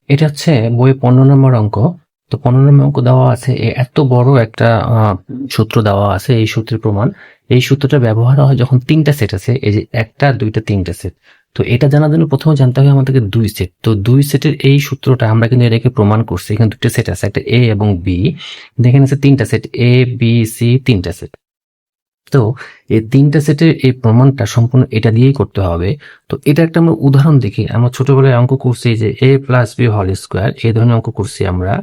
এটা হচ্ছে বইয়ে 15 নম্বর অঙ্ক। তো 15 নম্বর অঙ্ক দেওয়া আছে, এত বড় একটা সূত্র দেওয়া আছে, এই সূত্রের প্রমাণ। এই সূত্রটা ব্যবহার হয় যখন তিনটা সেট আছে, এই যে একটা দুইটা তিনটা সেট। তো এটা জানার জন্য প্রথমে জানতে হবে আমাদেরকে দুই সেট। তো দুই সেটের এই সূত্রটা আমরা কিন্তু এটাকে প্রমাণ করছি। এখানে দুটো সেট আছে, একটা এ এবং বি। এখানে আছে তিনটা সেট, এ বি সি, তিনটা সেট। তো এই তিনটা সেটের এই প্রমাণটা সম্পূর্ণ এটা দিয়েই করতে হবে। তো এটা একটা আমরা উদাহরণ দেখি। আমরা ছোটবেলায় অঙ্ক করছি যে a plus B whole square, এই ধরনের অঙ্ক করছি আমরা,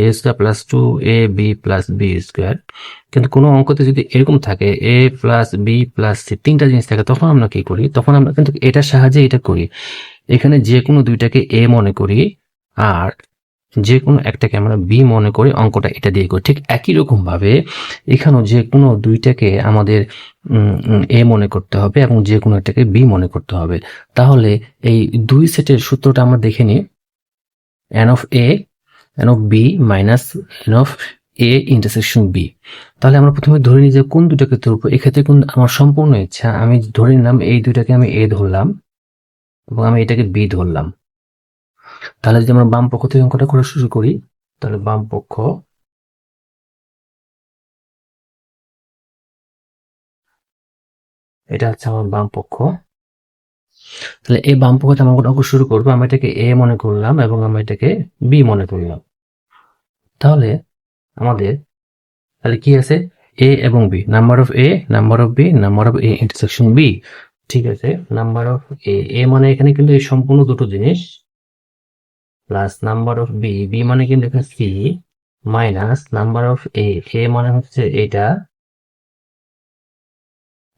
a square plus 2ab plus B square. কিন্তু কোনো অঙ্কতে যদি এরকম থাকে a plus B plus C, তিনটা জিনিস থাকে, তখন আমরা কি করি? তখন আমরা কিন্তু এটার সাহায্যে এটা করি। এখানে যে কোনো দুইটাকে a মনে করি, আর যে কোনো একটাকে আমরা বি মনে করে অঙ্কটা এটা দিয়ে করি। ঠিক একই রকম ভাবে এখানেও যে কোনো দুইটাকে আমাদের এ মনে করতে হবে এবং যে কোনো একটাকে বি মনে করতে হবে। তাহলে এই দুই সেটের সূত্রটা আমরা দেখে নিই। N of A, N of B minus N of A intersection B. তাহলে আমরা প্রথমে ধরে নিই যে কোন দুটাকে ধরবো। এক্ষেত্রে কোন আমার সম্পূর্ণ ইচ্ছা, আমি ধরে নিলাম এই দুইটাকে আমি এ ধরলাম এবং আমি এটাকে বি ধরলাম। তাহলে যদি আমরা বাম পক্ষ থেকে অঙ্কটা করা শুরু করি, তাহলে বাম পক্ষ, এটা হচ্ছে আমার বাম পক্ষ। তাহলে এই বাম পক্ষ থেকে আমরা অঙ্ক শুরু করবো। আমি এটাকে এ মনে করলাম এবং আমি এটাকে বি মনে করলাম। তাহলে আমাদের তাহলে কি আছে? এ এবং B, number of A, number of B, number of A intersection B. ঠিক আছে, নাম্বার অফ এ, এ মানে এখানে কিন্তু এই সম্পূর্ণ দুটো জিনিস, plus number of B, B মানে কিন্তু এখানে C, minus number of A, A মানে হচ্ছে এটা,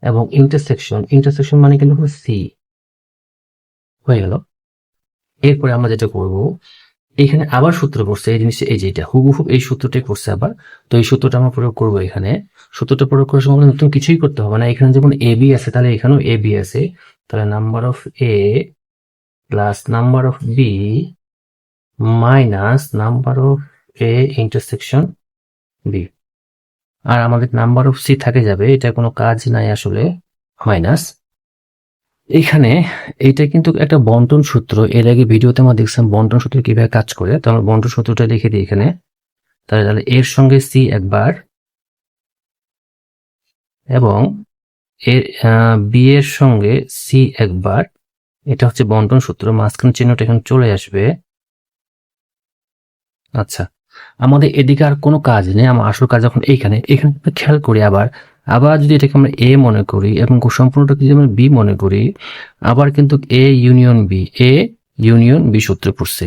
এবং ইন্টারসেকশন, ইন্টারসেকশন মানে কিন্তু সি। হয়ে গেল। এরপরে আমরা যেটা করব, এখানে আবার সূত্র করছে এই জিনিসটা, এই যে এটা হুবহু এই সূত্রটাই করছে আবার। তো এই সূত্রটা আমরা প্রয়োগ করবো এখানে। সূত্রটা প্রয়োগ করার সময় নতুন কিছুই করতে হবে না। এখানে যেমন এ বি আছে, তাহলে এখানেও এ বি আছে। তাহলে number of A plus number of B minus number of A intersection B. আর আমাদের নাম্বার অফ সি থাকে যাবে, এটা কোনো কাজ নাই আসলে, মাইনাস। এখানে এইটা কিন্তু একটা বন্টন সূত্র। এর আগে ভিডিওতে আমরা দেখছিলাম বন্টন সূত্র কিভাবে কাজ করে। তো আমরা বন্টন সূত্রটা লিখে দিই এখানে। তাহলে এর সঙ্গে সি একবার এবং এর বি এর সঙ্গে সি একবার। এটা হচ্ছে বন্টন সূত্র, মাঝখানে চিহ্নটা এখানে চলে আসবে। আচ্ছা, আমাদের এদিকে আর কোনো কাজ নেই, আমার আসল কাজ এখন এইখানে। এখানে খেয়াল করি আবার, আবার যদি এটাকে আমরা এ মনে করি এবং সম্পূর্ণটাকে যদি আমরা বি মনে করি, আবার কিন্তু A union B, A union B সূত্র পড়ছে।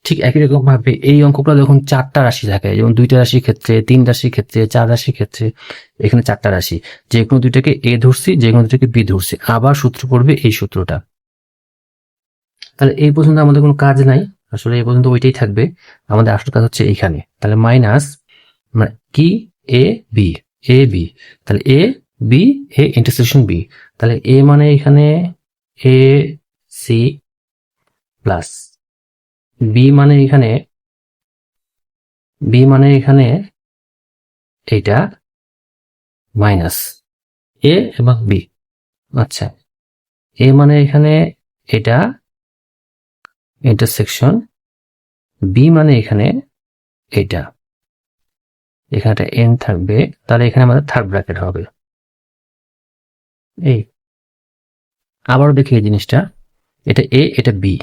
ঠিক একই রকম ভাবে এই অঙ্কগুলো যখন চারটা রাশি থাকে, যেমন দুইটা রাশির ক্ষেত্রে, তিন রাশির ক্ষেত্রে, চার রাশির ক্ষেত্রে, এখানে চারটা রাশি, যে কোনো দুইটাকে এ ধরছি, যে কোনো দুইটাকে বি ধরছি, আবার সূত্র পড়বে এই সূত্রটা। তাহলে এই পর্যন্ত আমাদের কোনো কাজ নাই, আসলে এই পর্যন্ত ওইটাই থাকবে। আমাদের আসল কাজ হচ্ছে এইখানে। তাহলে মাইনাস মানে কি, এ বি, এ বি, তাহলে A B, A intersection B. তাহলে এ মানে এখানে এ সি, প্লাস বি মানে এখানে, বি মানে এখানে এইটা, মাইনাস এ এবং বি। আচ্ছা, এ মানে এখানে এটা, ইন্টারসেকশন, বি মানে এখানে এটা, এখানে একটা এন থাকবে। তাহলে এখানে আমাদের থার্ড ব্র্যাকেট হবে। এই আবারও দেখি এই জিনিসটা, এটা এ, এটা বি।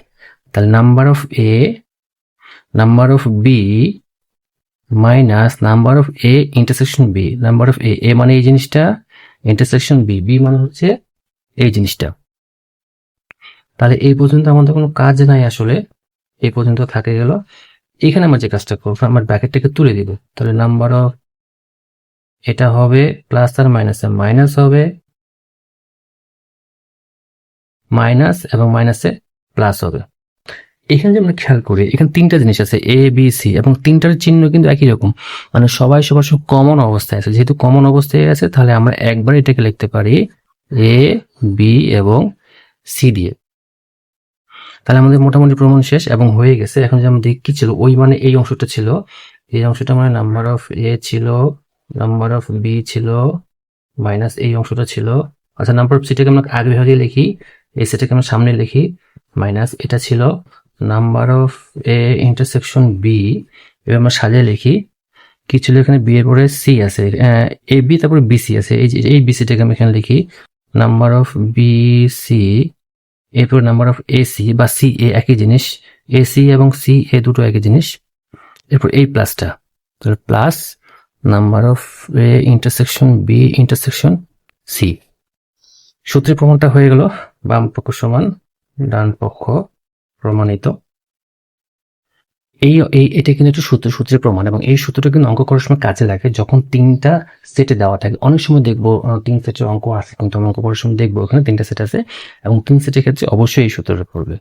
তাহলে number of A, number of B minus number of A intersection B, number of A, A মানে এই জিনিসটা, ইন্টারসেকশন বি, বি মানে হচ্ছে এই জিনিসটা। তাহলে এই পর্যন্ত আমাদের কোনো কাজ নাই আসলে, এই পর্যন্ত থাকে গেল। এখানে আমরা যে কাজটা করবো, আমার ব্র্যাকেটটাকে তুলে দিব। তাহলে নাম্বার অফ এটা হবে প্লাস আর মাইনাসে মাইনাস হবে, মাইনাস এবং মাইনাসে প্লাস হবে। এখানে যে আমরা খেয়াল করি, এখানে তিনটা জিনিস আছে, এ বি সি, এবং তিনটার চিহ্ন কিন্তু একই রকম, মানে সবাই সবার সঙ্গে কমন অবস্থায় আছে। যেহেতু কমন অবস্থায় আছে, তাহলে আমরা একবার এটাকে লিখতে পারি এ বি এবং সি দিয়ে। তাহলে আমাদের মোটামুটি প্রমাণ শেষ এবং হয়ে গেছে। এখন যে আমাদের কি ছিল, ওই মানে এই অংশটা ছিল, এই অংশটা মানে নাম্বার অফ এ ছিল, নাম্বার অফ বি ছিল, মাইনাস এই অংশটা ছিল। আচ্ছা, নাম্বার অফ সিটাকে আমরা আগে ভাগে লিখি, এই সেটাকে আমরা সামনে লিখি, মাইনাস এটা ছিল, number of A intersection B, এবার আমরা সাজিয়ে লিখি কি ছিল এখানে, বি এর পরে সি আছে, এ বি তারপরে বিসি আছে, এই বিসিটাকে আমি এখানে লিখি নাম্বার অফ বি সি, এরপর নাম্বার অফ এ সি বা সি এ একই জিনিস, এ সি এবং সি এ দুটো একই জিনিস, এরপর এই প্লাসটা, তাহলে plus number of A intersection B intersection C. সূত্রের প্রমাণটা হয়ে গেল, বাম পক্ষ সমান ডান পক্ষ প্রমাণিত। এটা কিন্তু একটা সূত্রের প্রমাণ, এবং এই সূত্রটা কিন্তু অঙ্ক করার সময় কাজে লাগে যখন তিনটা সেটে দেওয়া থাকে। অনেক সময় দেখবো তিন সেটের অঙ্ক আছে, কিন্তু আমি অঙ্ক করার সময় দেখবো ওখানে তিনটা সেট আছে এবং তিন সেটের ক্ষেত্রে অবশ্যই এই সূত্রটা পড়বে।